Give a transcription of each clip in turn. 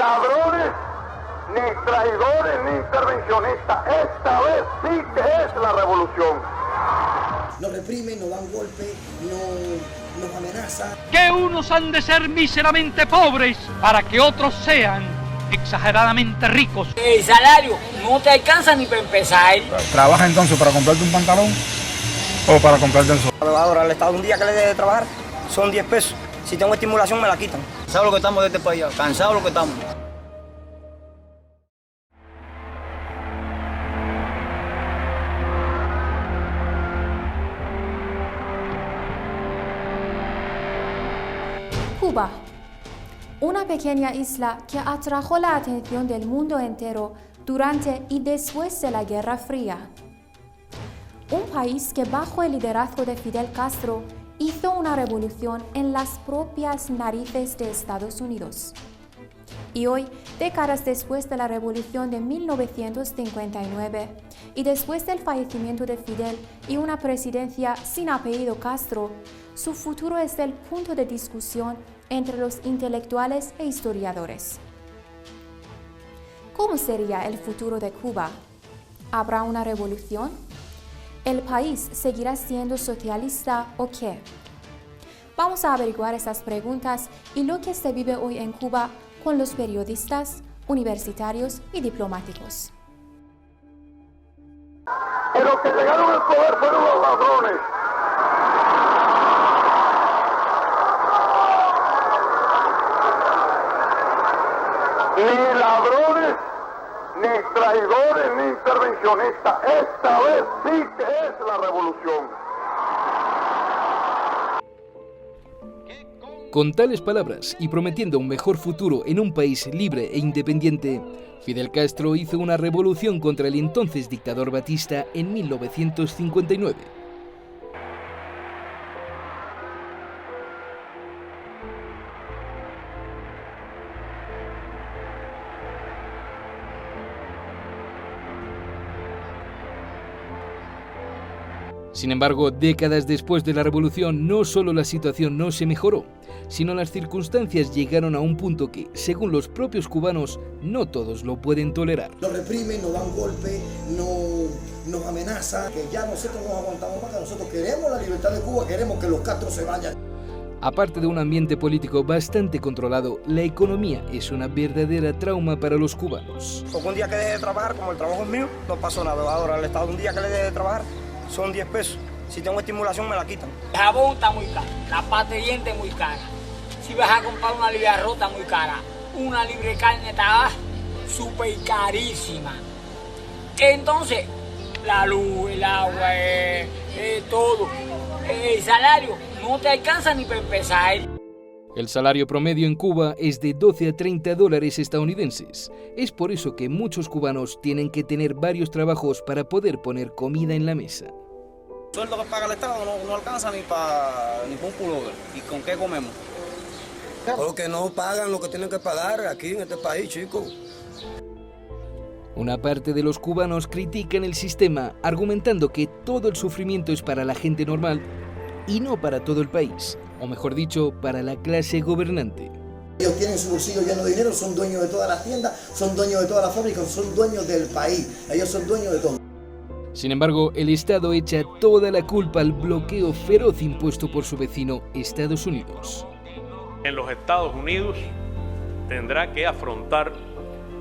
ladrones, ni traidores, ni intervencionistas. Esta vez sí que es la revolución. Nos reprimen, nos dan golpes, nos amenazan. Que unos han de ser míseramente pobres para que otros sean exageradamente ricos. El salario no te alcanza ni para empezar. ¿Trabaja entonces para comprarte un pantalón o para comprarte el sol? Ahora al Estado un día que le dé de trabajar son 10 pesos. Si tengo estimulación me la quitan. Cansado lo que estamos de este país, cansado lo que estamos. Cuba, una pequeña isla que atrajo la atención del mundo entero durante y después de la Guerra Fría. Un país que bajo el liderazgo de Fidel Castro hizo una revolución en las propias narices de Estados Unidos. Y hoy, décadas después de la revolución de 1959 y después del fallecimiento de Fidel y una presidencia sin apellido Castro, su futuro es el punto de discusión entre los intelectuales e historiadores. ¿Cómo sería el futuro de Cuba? ¿Habrá una revolución? ¿El país seguirá siendo socialista o qué? Vamos a averiguar esas preguntas y lo que se vive hoy en Cuba con los periodistas, universitarios y diplomáticos. Y los que llegaron al poder fueron los ladrones. Ni ladrones, ni traidores, ni intervencionistas. Esta vez sí que es la revolución. Con tales palabras y prometiendo un mejor futuro en un país libre e independiente, Fidel Castro hizo una revolución contra el entonces dictador Batista en 1959. Sin embargo, décadas después de la revolución, no solo la situación no se mejoró, sino las circunstancias llegaron a un punto que, según los propios cubanos, no todos lo pueden tolerar. Nos reprimen, nos dan golpes, nos amenazan, que ya nosotros nos aguantamos más, que nosotros queremos la libertad de Cuba, queremos que los Castro se vayan. Aparte de un ambiente político bastante controlado, la economía es una verdadera trauma para los cubanos. Porque un día que deje de trabajar, como el trabajo es mío, no pasó nada. Ahora al Estado un día que le deje de trabajar son 10 pesos. Si tengo estimulación me la quitan. El jabón está muy caro, la pasta de dientes muy cara. Si vas a comprar una libra de arroz está muy cara. Una libra de carne está súper carísima. Entonces, la luz, el agua, todo. El salario no te alcanza ni para empezar. El salario promedio en Cuba es de 12 a 30 dólares estadounidenses. Es por eso que muchos cubanos tienen que tener varios trabajos para poder poner comida en la mesa. El sueldo que paga el Estado no alcanza ni para un pullover. ¿Y con qué comemos? Porque no pagan lo que tienen que pagar aquí en este país, chicos. Una parte de los cubanos critican el sistema, argumentando que todo el sufrimiento es para la gente normal y no para todo el país, o mejor dicho, para la clase gobernante. Ellos tienen su bolsillo lleno de dinero, son dueños de todas las tiendas, son dueños de todas las fábricas, son dueños del país, ellos son dueños de todo. Sin embargo, el Estado echa toda la culpa al bloqueo feroz impuesto por su vecino Estados Unidos. En los Estados Unidos tendrá que afrontar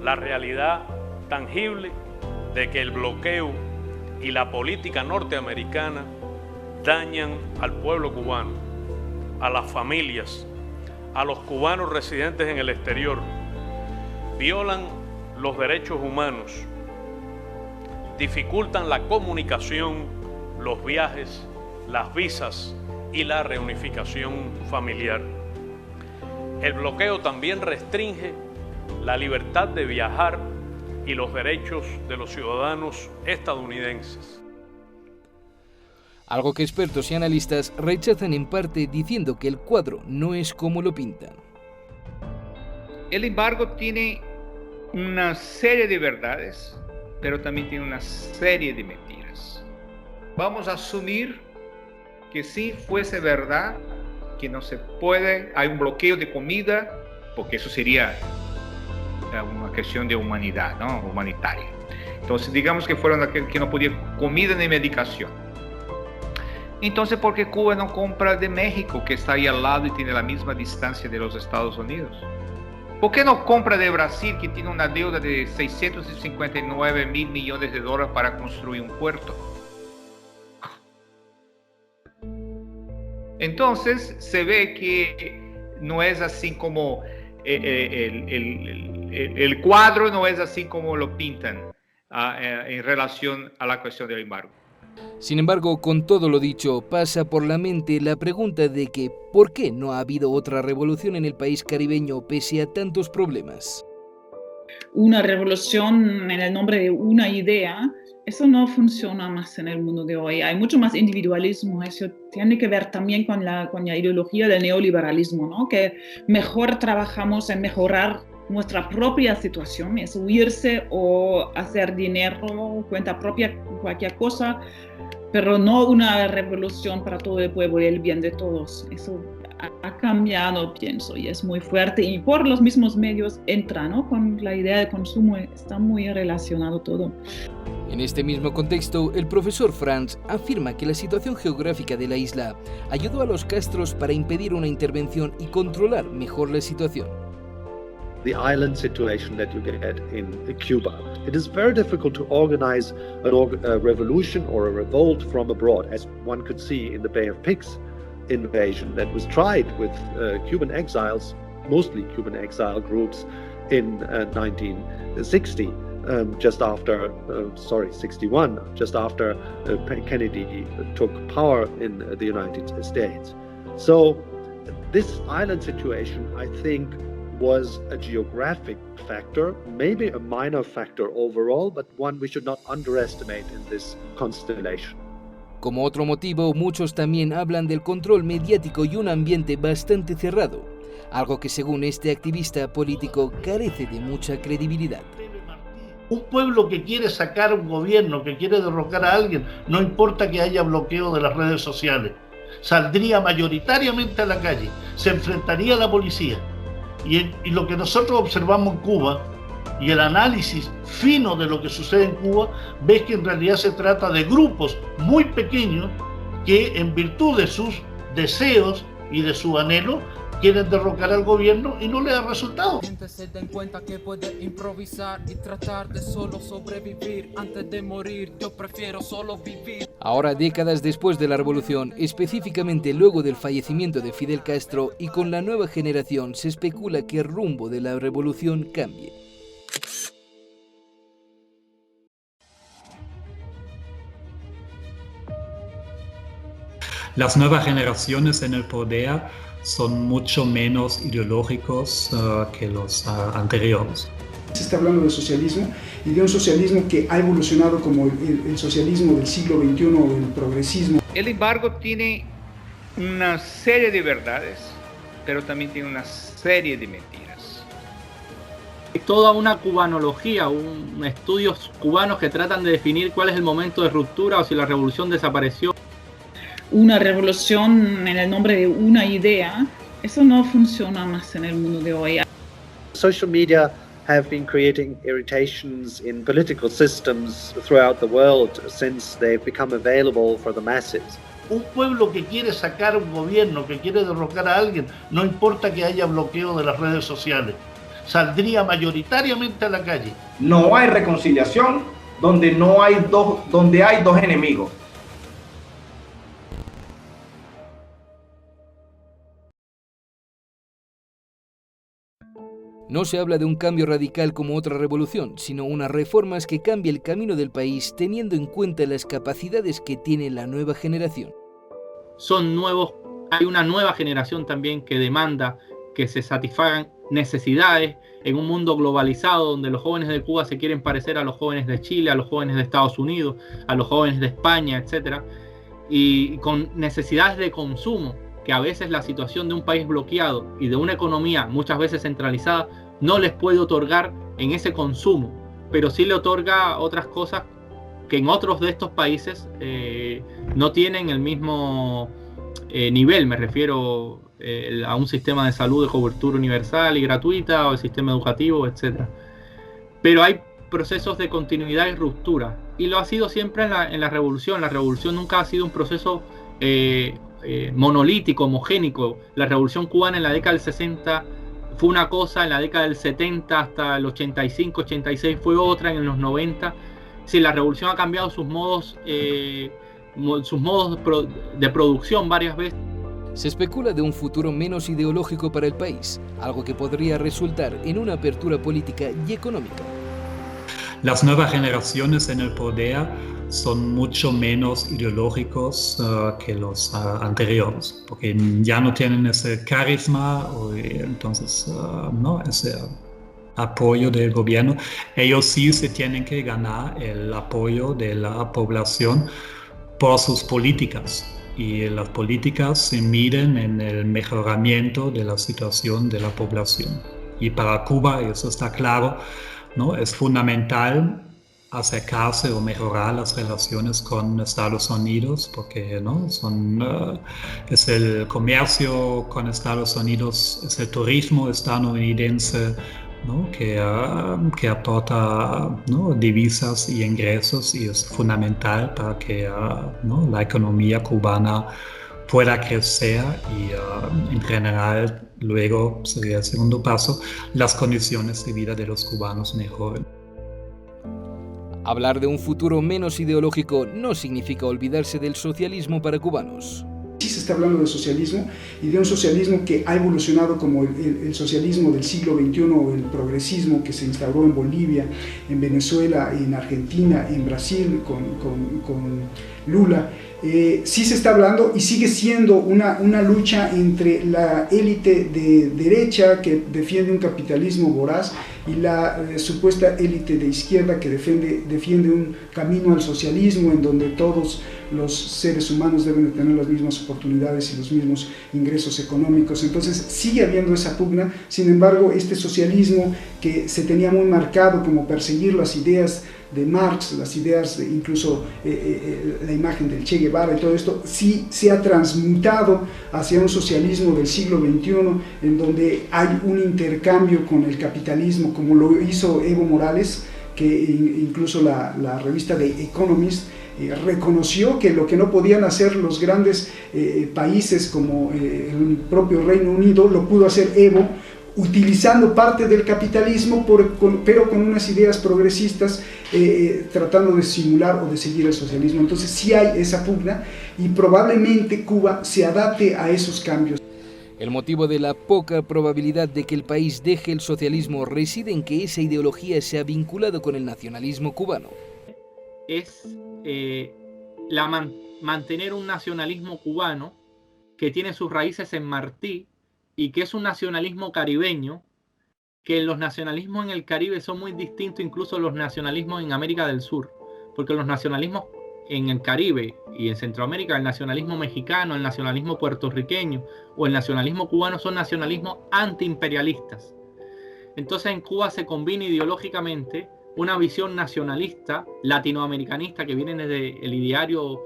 la realidad tangible de que el bloqueo y la política norteamericana dañan al pueblo cubano, a las familias, a los cubanos residentes en el exterior, violan los derechos humanos, dificultan la comunicación, los viajes, las visas y la reunificación familiar. El bloqueo también restringe la libertad de viajar y los derechos de los ciudadanos estadounidenses. Algo que expertos y analistas rechazan en parte diciendo que el cuadro no es como lo pintan. El embargo tiene una serie de verdades, pero también tiene una serie de mentiras. Vamos a asumir que si fuese verdad que no se puede, hay un bloqueo de comida, porque eso sería una cuestión de humanidad, ¿no? Humanitaria. Entonces, digamos que fueron aquellos que no podían comida ni medicación. Entonces, ¿por qué Cuba no compra de México, que está ahí al lado y tiene la misma distancia de los Estados Unidos? ¿Por qué no compra de Brasil, que tiene una deuda de 659 mil millones de dólares para construir un puerto? Entonces, se ve que no es así como el cuadro no es así como lo pintan en relación a la cuestión del embargo. Sin embargo, con todo lo dicho, pasa por la mente la pregunta de que ¿por qué no ha habido otra revolución en el país caribeño pese a tantos problemas? Una revolución en el nombre de una idea, eso no funciona más en el mundo de hoy. Hay mucho más individualismo. Eso tiene que ver también con la ideología del neoliberalismo, ¿no? Que mejor trabajamos en mejorar nuestra propia situación, es huirse o hacer dinero, cuenta propia, cualquier cosa, pero no una revolución para todo el pueblo y el bien de todos. Eso ha cambiado, pienso, y es muy fuerte, y por los mismos medios entra, ¿no? Con la idea de consumo, está muy relacionado todo. En este mismo contexto, el profesor Franz afirma que la situación geográfica de la isla ayudó a los Castros para impedir una intervención y controlar mejor la situación. The island situation that you get in Cuba. It is very difficult to organize a revolution or a revolt from abroad, as one could see in the Bay of Pigs invasion that was tried with Cuban exiles, mostly Cuban exile groups, in 1960, just after, 61, just after Kennedy took power in the United States. So this island situation, I think, was a geographic factor, maybe a minor factor overall, but one we should not underestimate in this constellation. Como otro motivo, muchos también hablan del control mediático y un ambiente bastante cerrado, algo que según este activista político carece de mucha credibilidad. Un pueblo que quiere sacar un gobierno, que quiere derrocar a alguien, no importa que haya bloqueo de las redes sociales, saldría mayoritariamente a la calle, se enfrentaría a la policía. Y lo que nosotros observamos en Cuba y el análisis fino de lo que sucede en Cuba, ves que en realidad se trata de grupos muy pequeños que en virtud de sus deseos y de su anhelo quieren derrocar al gobierno y no le da resultado. Se den cuenta que puede improvisar y tratar de solo sobrevivir antes de morir. Yo prefiero solo vivir. Ahora, décadas después de la revolución, específicamente luego del fallecimiento de Fidel Castro y con la nueva generación, se especula que el rumbo de la revolución cambie. Las nuevas generaciones en el poder son mucho menos ideológicos que los anteriores. Se está hablando de socialismo y de un socialismo que ha evolucionado como el socialismo del siglo XXI o el progresismo. El embargo tiene una serie de verdades, pero también tiene una serie de mentiras. Toda una cubanología, estudios cubanos que tratan de definir cuál es el momento de ruptura o si la revolución desapareció. Una revolución en el nombre de una idea, eso no funciona más en el mundo de hoy. Social media have been creating irritations in political systems throughout the world since they've become available for the masses. Un pueblo que quiere sacar un gobierno, que quiere derrocar a alguien, no importa que haya bloqueo de las redes sociales, saldría mayoritariamente a la calle. No hay reconciliación donde hay dos enemigos. No se habla de un cambio radical como otra revolución, sino unas reformas que cambien el camino del país teniendo en cuenta las capacidades que tiene la nueva generación. Son nuevos, hay una nueva generación también que demanda que se satisfagan necesidades en un mundo globalizado donde los jóvenes de Cuba se quieren parecer a los jóvenes de Chile, a los jóvenes de Estados Unidos, a los jóvenes de España, etc. Y con necesidades de consumo, que a veces la situación de un país bloqueado y de una economía muchas veces centralizada no les puede otorgar en ese consumo, pero sí le otorga otras cosas que en otros de estos países no tienen el mismo nivel, me refiero a un sistema de salud de cobertura universal y gratuita, o el sistema educativo, etc. Pero hay procesos de continuidad y ruptura, y lo ha sido siempre en la revolución. La revolución nunca ha sido un proceso monolítico, homogénico. La revolución cubana en la década del 60 fue una cosa, en la década del 70 hasta el 85, 86 fue otra, en los 90. Sí, la revolución ha cambiado sus modos de producción varias veces. Se especula de un futuro menos ideológico para el país, algo que podría resultar en una apertura política y económica. Las nuevas generaciones en el poder son mucho menos ideológicos que los anteriores, porque ya no tienen ese carisma, entonces no, ese apoyo del gobierno. Ellos sí se tienen que ganar el apoyo de la población por sus políticas, y las políticas se miden en el mejoramiento de la situación de la población. Y para Cuba, eso está claro, ¿no? Es fundamental acercarse o mejorar las relaciones con Estados Unidos, porque ¿no? Es el comercio con Estados Unidos, es el turismo estadounidense, ¿no? que aporta, ¿no? divisas y ingresos, y es fundamental para que ¿no? la economía cubana pueda crecer y en general luego sería el segundo paso, las condiciones de vida de los cubanos mejoren. Hablar de un futuro menos ideológico no significa olvidarse del socialismo para cubanos. Sí se está hablando de socialismo, y de un socialismo que ha evolucionado como el socialismo del siglo XXI, o el progresismo que se instauró en Bolivia, en Venezuela, en Argentina, en Brasil con Lula. Sí se está hablando, y sigue siendo una lucha entre la élite de derecha que defiende un capitalismo voraz y la supuesta élite de izquierda que defiende un camino al socialismo en donde todos los seres humanos deben de tener las mismas oportunidades y los mismos ingresos económicos. Entonces sigue habiendo esa pugna. Sin embargo, este socialismo que se tenía muy marcado como perseguir las ideas de Marx, las ideas, incluso la imagen del Che Guevara y todo esto, sí se ha transmutado hacia un socialismo del siglo XXI, en donde hay un intercambio con el capitalismo, como lo hizo Evo Morales, que incluso la revista The Economist reconoció que lo que no podían hacer los grandes países como el propio Reino Unido, lo pudo hacer Evo, utilizando parte del capitalismo, pero con unas ideas progresistas, tratando de simular o de seguir el socialismo. Entonces sí hay esa pugna, y probablemente Cuba se adapte a esos cambios. El motivo de la poca probabilidad de que el país deje el socialismo reside en que esa ideología se ha vinculado con el nacionalismo cubano. Es mantener un nacionalismo cubano que tiene sus raíces en Martí, y que es un nacionalismo caribeño, que los nacionalismos en el Caribe son muy distintos incluso a los nacionalismos en América del Sur, porque los nacionalismos en el Caribe y en Centroamérica, el nacionalismo mexicano, el nacionalismo puertorriqueño o el nacionalismo cubano son nacionalismos antiimperialistas. Entonces en Cuba se combina ideológicamente una visión nacionalista, latinoamericanista, que viene desde el ideario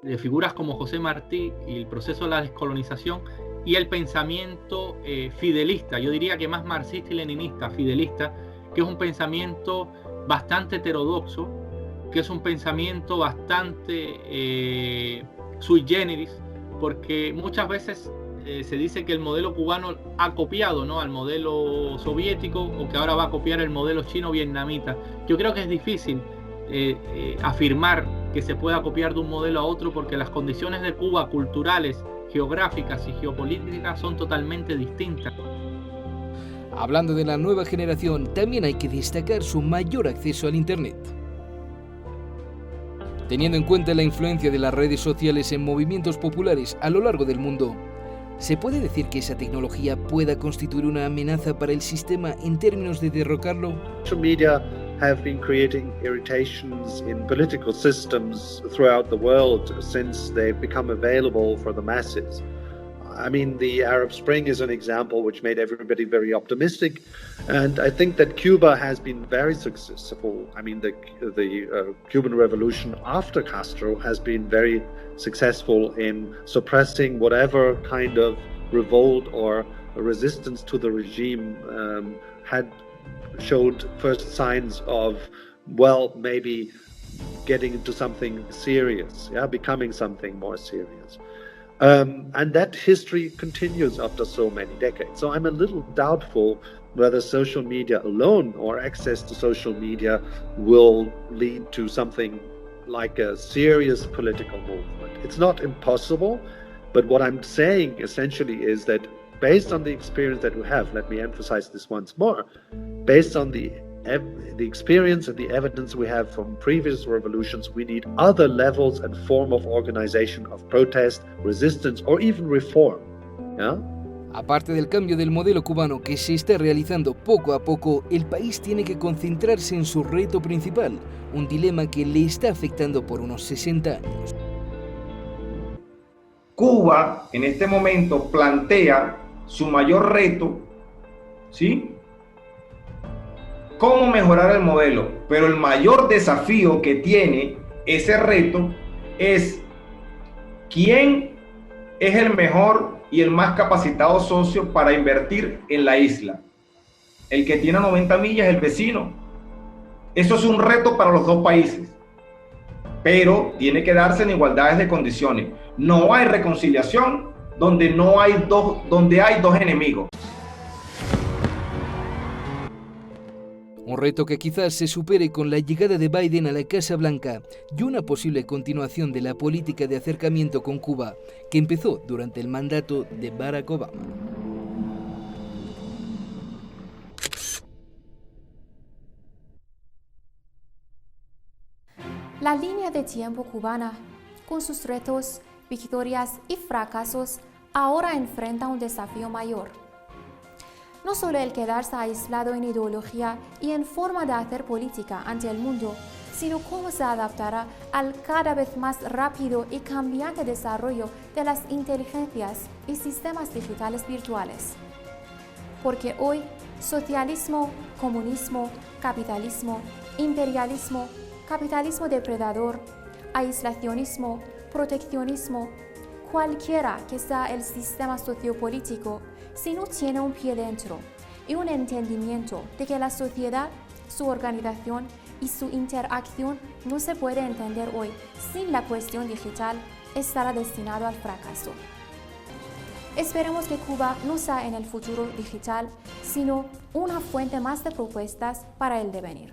de figuras como José Martí y el proceso de la descolonización, y el pensamiento fidelista, yo diría que más marxista y leninista, fidelista, que es un pensamiento bastante heterodoxo, que es un pensamiento bastante sui generis, porque muchas veces se dice que el modelo cubano ha copiado, ¿no?, al modelo soviético, o que ahora va a copiar el modelo chino-vietnamita. Yo creo que es difícil afirmar que se pueda copiar de un modelo a otro, porque las condiciones de Cuba culturales, geográficas y geopolíticas son totalmente distintas. Hablando de la nueva generación, también hay que destacar su mayor acceso al Internet. Teniendo en cuenta la influencia de las redes sociales en movimientos populares a lo largo del mundo, ¿se puede decir que esa tecnología pueda constituir una amenaza para el sistema en términos de derrocarlo? Social media have been creating irritations in political systems throughout the world since they've become available for the masses. I mean, the Arab Spring is an example which made everybody very optimistic, and I think that Cuba has been very successful. I mean, the Cuban Revolution after Castro has been very successful in suppressing whatever kind of revolt or a resistance to the regime had showed first signs of, well, maybe getting into something serious, becoming something more serious. And that history continues after so many decades. So I'm a little doubtful whether social media alone or access to social media will lead to something like a serious political movement. It's not impossible, but what I'm saying essentially is that based on the experience that we have, let me emphasize this once more, based on the experience and the evidence we have from previous revolutions, we need other levels and form of organization of protest, resistance, or even reform. Aparte del cambio del modelo cubano que se está realizando poco a poco, el país tiene que concentrarse en su reto principal, un dilema que le está afectando por unos 60 años. Cuba en este momento plantea su mayor reto, ¿sí? Cómo mejorar el modelo, pero el mayor desafío que tiene ese reto es quién es el mejor y el más capacitado socio para invertir en la isla. El que tiene 90 millas es el vecino. Eso es un reto para los dos países, pero tiene que darse en igualdades de condiciones. No hay reconciliación donde hay dos enemigos. Un reto que quizás se supere con la llegada de Biden a la Casa Blanca y una posible continuación de la política de acercamiento con Cuba que empezó durante el mandato de Barack Obama. La línea de tiempo cubana, con sus retos, victorias y fracasos, ahora enfrenta un desafío mayor. No solo el quedarse aislado en ideología y en forma de hacer política ante el mundo, sino cómo se adaptará al cada vez más rápido y cambiante desarrollo de las inteligencias y sistemas digitales virtuales. Porque hoy, socialismo, comunismo, capitalismo, imperialismo, capitalismo depredador, aislacionismo, proteccionismo, cualquiera que sea el sistema sociopolítico, si no tiene un pie dentro y un entendimiento de que la sociedad, su organización y su interacción no se puede entender hoy sin la cuestión digital, estará destinado al fracaso. Esperemos que Cuba no sea en el futuro digital, sino una fuente más de propuestas para el devenir.